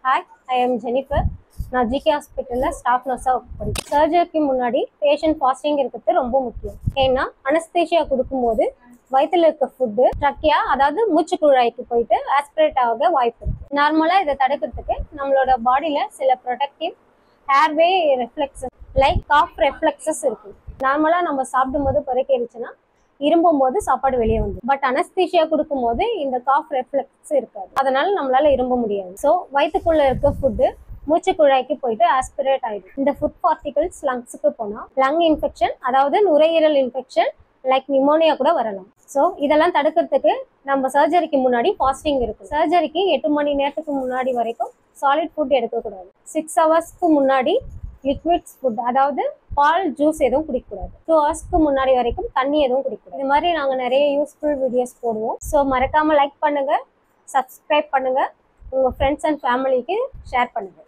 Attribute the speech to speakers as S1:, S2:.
S1: Hi, I am Jennifer. நான் GK ஹாஸ்பிட்டலில் staff நர்ஸாக work பண்ணுறேன். சர்ஜரிக்கு முன்னாடி பேஷண்ட் ஃபாஸ்டிங் இருக்கிறது ரொம்ப முக்கியம். ஏன்னா அனஸ்தேஷியா கொடுக்கும்போது வயிற்றில் இருக்க ஃபுட்டு ட்ரக்கியா, அதாவது மூச்சு குழாய்க்கு போயிட்டு ஆஸ்பிரேட் ஆக வாய்ப்பு இருக்குது. நார்மலாக இதை தடுக்கிறதுக்கு நம்மளோட பாடியில் சில ப்ரொடக்டிவ் ஹேர்வே ரெஃப்ளெக்ஸஸ் லைக் காஃப் ரெஃப்ளெக்ஸஸ் இருக்குது. நார்மலாக நம்ம சாப்பிடும்போது பிறக்கேறிச்சுன்னா இரும்பும் போது சாப்பாடு வெளியே வந்து, பட் அனஸ்தீஷியா கொடுக்கும் போது இந்த காஃப் ரெஃப்ளெக்ஸ் இருக்காது, அதனால நம்மளால இரும்ப முடியாது. ஸோ வயிற்றுக்குள்ள இருக்க ஃபுட்டு மூச்சு குழாய்க்கு போயிட்டு ஆஸ்பிரேட் ஆயிடும். இந்த ஃபுட் பார்ட்டிகல்ஸ் லங்ஸுக்கு போனால் லங் இன்ஃபெக்ஷன், அதாவது நுரையீரல் இன்ஃபெக்ஷன் லைக் நிமோனியா கூட வரலாம். ஸோ இதெல்லாம் தடுக்கிறதுக்கு நம்ம சர்ஜரிக்கு முன்னாடி ஃபாஸ்டிங் இருக்கு. சர்ஜரிக்கு 8 மணி நேரத்துக்கு முன்னாடி வரைக்கும் சாலிட் ஃபுட் எடுக்கக்கூடாது. 6 ஹவர்ஸ்க்கு முன்னாடி லிக்விட்ஸ் ஃபுட், அதாவது பால் ஜூஸ் எதுவும் குடிக்கக்கூடாது. 2 ஹவர்ஸ்க்கு முன்னாடி வரைக்கும் தண்ணி எதுவும் குடிக்கக்கூடாது. இது மாதிரி நாங்கள் நிறைய யூஸ்ஃபுல் வீடியோஸ் போடுவோம். ஸோ மறக்காமல் லைக் பண்ணுங்கள், சப்ஸ்கிரைப் பண்ணுங்கள், உங்கள் ஃப்ரெண்ட்ஸ் அண்ட் ஃபேமிலிக்கு ஷேர் பண்ணுங்கள்.